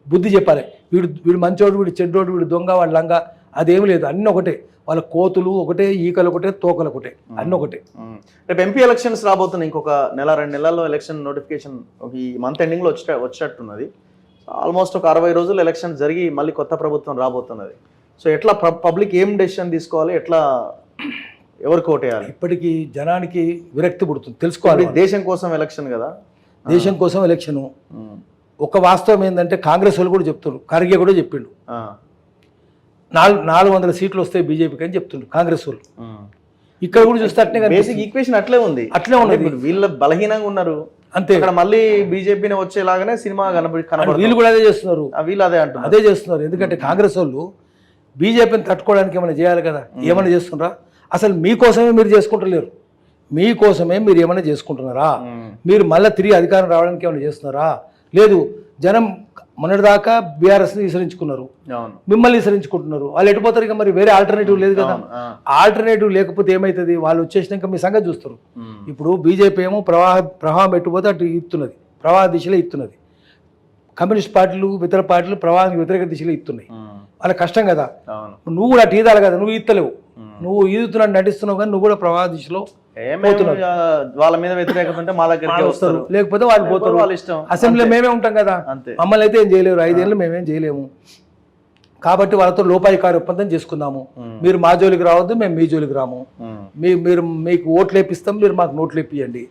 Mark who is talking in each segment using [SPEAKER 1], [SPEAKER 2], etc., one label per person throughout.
[SPEAKER 1] బుద్ధి చెప్పాలి. వీడు వీడు మంచోడు, వీడు చెడ్డోడు, వీడు దొంగ, వాడు లంగా, అదేమి లేదు. అన్నీ ఒకటే. వాళ్ళ కోతులు ఒకటే, ఈకలు ఒకటే, తోకలు ఒకటే, అన్నీ ఒకటే.
[SPEAKER 2] రేపు ఎంపీ ఎలక్షన్స్ రాబోతున్నాయి. ఇంకొక నెల 2 నెలల్లో ఎలక్షన్ నోటిఫికేషన్ ఈ మంత్ ఎండింగ్లో వచ్చేటట్టున్నది. ఆల్మోస్ట్ ఒక 60 రోజులు ఎలక్షన్ జరిగి మళ్ళీ కొత్త ప్రభుత్వం రాబోతున్నది. సో ఎట్లా పబ్లిక్ ఏం డెసిషన్ తీసుకోవాలి, ఎట్లా ఎవరికి ఓటేయాలి?
[SPEAKER 1] ఇప్పటికీ జనానికి విరక్తి పుడుతుంది, తెలుసుకోవాలి.
[SPEAKER 2] దేశం కోసం ఎలక్షన్ కదా,
[SPEAKER 1] దేశం కోసం ఎలక్షను. ఒక వాస్తవం ఏంటంటే కాంగ్రెస్ వాళ్ళు కూడా చెప్తున్నారు, ఖర్గే కూడా చెప్పిండు 400 సీట్లు వస్తాయి బీజేపీకి అని చెప్తుండ్రు కాంగ్రెస్ వాళ్ళు. ఇక్కడ కూడా చూస్తే అట్నే
[SPEAKER 2] బేసిక్ ఈక్వేషన్ అట్లే ఉంది. వీళ్ళు బలహీనంగా ఉన్నారు
[SPEAKER 1] అంతే.
[SPEAKER 2] ఇక్కడ మళ్ళీ బీజేపీని వచ్చేలాగానే సినిమా కనబడి
[SPEAKER 1] వీళ్ళు కూడా అదే చేస్తున్నారు,
[SPEAKER 2] వీళ్ళు అదే అంటారు,
[SPEAKER 1] అదే చేస్తున్నారు. ఎందుకంటే కాంగ్రెస్ వాళ్ళు బీజేపీని తట్టుకోవడానికి ఏమైనా చేయాలి కదా, ఏమైనా చేస్తున్నారా? అసలు మీకోసమే మీరు చేసుకుంటలేరు, మీకోసమే మీరు ఏమైనా చేసుకుంటున్నారా? మీరు మళ్ళీ తిరిగి అధికారం రావడానికి ఏమైనా చేస్తున్నారా? లేదు. జనం మొన్నటిదాకా బీఆర్ఎస్ని విసరించుకున్నారు, మిమ్మల్ని విసరించుకుంటున్నారు. వాళ్ళు ఎటుపోతారు? ఇక మరి వేరే ఆల్టర్నేటివ్ లేదు కదా. ఆల్టర్నేటివ్ లేకపోతే ఏమవుతుంది? వాళ్ళు వచ్చేసినాక మీ సంగతి చూస్తారు. ఇప్పుడు బీజేపీ ఏమో ప్రవాహం పెట్టుపోతే అటు ఇస్తున్నది, ప్రవాహ దిశలో ఇస్తున్నది. కమ్యూనిస్ట్ పార్టీలు, ఇతర పార్టీలు ప్రవాహానికి వ్యతిరేక దిశలో ఇస్తున్నాయి. వాళ్ళ కష్టం కదా. నువ్వు కూడా అటు ఈదాలి కదా, నువ్వు ఈదలేవు. నువ్వు ఈదుతున్నట్టు నటిస్తున్నావు కానీ నువ్వు కూడా ప్రవాహ దిశలో
[SPEAKER 2] వాళ్ళ మీద వ్యతిరేకత ఉంటే మా దగ్గరికి వస్తారు,
[SPEAKER 1] లేకపోతే వాళ్ళు పోతారు. వాళ్ళ ఇష్టం. అసెంబ్లీలో మేమే ఉంటాం కదా, మమ్మల్ని అయితే ఏం చేయలేరు. 5 ఏళ్ళు మేమేం చేయలేము. కాబట్టి వాళ్ళతో లోపాయికారి ఒప్పందం చేసుకుందాము. మీరు మా జోలికి రావద్దు, మేము మీ జోలికి రాము. మీరు మీకు ఓట్లు వేపిస్తాం, మీరు మాకు నోట్లు వేపియండి.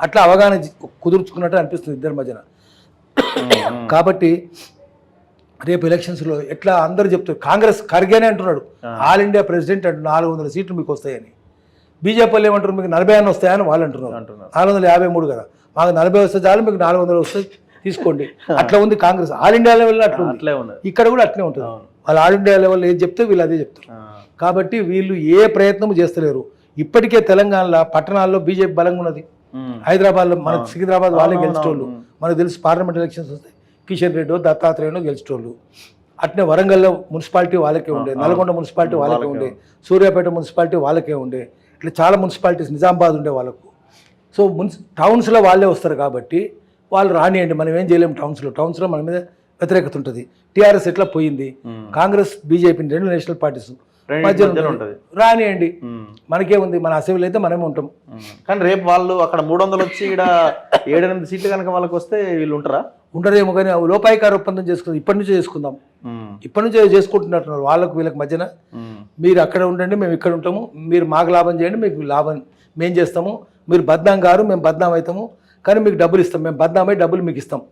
[SPEAKER 1] అట్లా అవగాహన కుదుర్చుకున్నట్టు అనిపిస్తుంది ఇద్దరి మధ్యన. కాబట్టి రేపు ఎలక్షన్స్లో ఎట్లా అందరూ చెప్తారు, కాంగ్రెస్ ఖర్గేనే అంటున్నాడు, ఆల్ ఇండియా ప్రెసిడెంట్ అంటు 400 సీట్లు మీకు వస్తాయని. బీజేపీ వాళ్ళు ఏమంటారు, మీకు 40 వస్తాయని వాళ్ళు అంటున్నారు. 453 కదా, మాకు 40 వస్తే చాలు, మీకు 400 వస్తే తీసుకోండి. అట్లా ఉంది కాంగ్రెస్. ఆల్ ఇండియా లెవెల్లో అట్లా ఉంది, ఇక్కడ కూడా అట్లే ఉంటుంది. వాళ్ళు ఆల్ ఇండియా లెవెల్లో ఏది చెప్తే వీళ్ళు అదే చెప్తారు. కాబట్టి వీళ్ళు ఏ ప్రయత్నం చేస్తలేరు. ఇప్పటికే తెలంగాణలో పట్టణాల్లో బీజేపీ బలంగా ఉన్నది. హైదరాబాద్లో మనకు సికింద్రాబాద్ వాళ్ళే గెలిచేటోళ్ళు. మనకు తెలుసు పార్లమెంట్ ఎలక్షన్స్ వస్తాయి, కిషన్ రెడ్డి దత్తాత్రేయనో గెలిచేటోళ్ళు. అట్నే వరంగల్లో మున్సిపాలిటీ వాళ్ళకే ఉండే, నల్గొండ మున్సిపాలిటీ వాళ్ళకే ఉండే, సూర్యాపేట మున్సిపాలిటీ వాళ్ళకే ఉండే. ఇట్లా చాలా మున్సిపాలిటీస్, నిజామాబాద్ ఉండే వాళ్ళకు. సో టౌన్స్లో వాళ్ళే వస్తారు కాబట్టి వాళ్ళు రానియండి, మనం ఏం చేయలేము. టౌన్స్లో మన మీద వ్యతిరేకత ఉంటుంది. టీఆర్ఎస్ ఎట్లా పోయింది, కాంగ్రెస్ బీజేపీని 2 నేషనల్ పార్టీస్ మధ్యలో రానియండి, మనకే ఉంది. మన అసెంబ్లీ అయితే మనమే ఉంటాం.
[SPEAKER 2] కానీ రేపు వాళ్ళు అక్కడ 300 వచ్చి ఇక్కడ 7-8 సీట్లు కనుక వాళ్ళకి వస్తే వీళ్ళు
[SPEAKER 1] ఉండరేమో. కానీ లోపాయికార ఒప్పందం చేసుకుందాం, ఇప్పటి నుంచే చేసుకుందాం. ఇప్పటి నుంచే చేసుకుంటున్నట్టున్నారు వాళ్ళకు వీళ్ళకి మధ్యన. మీరు అక్కడ ఉండండి, మేము ఇక్కడ ఉంటాము, మీరు మాకు లాభం చేయండి, మీకు లాభం మేము చేస్తాము. మీరు బద్నాం గారు, మేము బద్నాం అవుతాము, కానీ మీకు డబ్బులు ఇస్తాం. మేము బద్నామై డబ్బులు మీకు ఇస్తాం.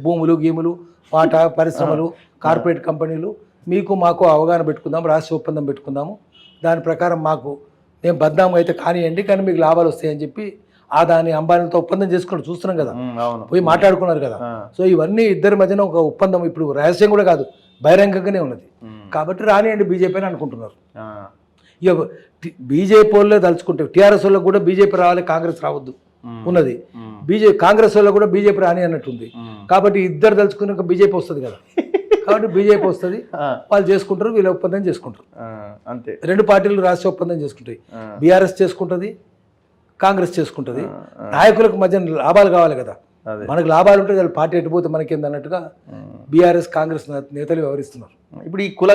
[SPEAKER 1] భూములు, గీములు, వాటా, పరిశ్రమలు, కార్పొరేట్ కంపెనీలు, మీకు మాకు అవగాహన పెట్టుకుందాం, రాష్ట్ర ఒప్పందం పెట్టుకుందాము. దాని ప్రకారం మాకు మేము బద్నాం అయితే కానివ్వండి, కానీ మీకు లాభాలు వస్తాయని చెప్పి దాని అంబానీలతో ఒప్పందం చేసుకుని చూస్తున్నాం కదా, పోయి మాట్లాడుకున్నారు కదా. సో ఇవన్నీ ఇద్దరి మధ్యన ఒక ఒప్పందం. ఇప్పుడు రహస్యం కూడా కాదు, బహిరంగంగానే ఉన్నది. కాబట్టి రానియండి బీజేపీ అని అనుకుంటున్నారు. ఇక బీజేపీ వాళ్ళే తలుచుకుంటే టీఆర్ఎస్ వాళ్ళకి కూడా బీజేపీ రావాలి, కాంగ్రెస్ రావద్దు ఉన్నది. కాంగ్రెస్ వాళ్ళకి కూడా బీజేపీ రాని అన్నట్టుంది. కాబట్టి ఇద్దరు తలుచుకున్నాక బీజేపీ వస్తుంది కదా, కాబట్టి బీజేపీ వస్తుంది, వాళ్ళు చేసుకుంటారు, వీళ్ళ ఒప్పందం చేసుకుంటారు.
[SPEAKER 2] అంతే.
[SPEAKER 1] 2 పార్టీలు రాష్ట్ర ఒప్పందం చేసుకుంటాయి. బీఆర్ఎస్ చేసుకుంటుంది, కాంగ్రెస్ చేసుకుంటుంది. నాయకులకు మధ్య లాభాలు కావాలి కదా, మనకు లాభాలు ఉంటే పార్టీ ఎటుపోతే మనకేంది అన్నట్టుగా బీఆర్ఎస్ కాంగ్రెస్ నేతలు వ్యవహరిస్తున్నారు.
[SPEAKER 2] ఇప్పుడు ఈ కుల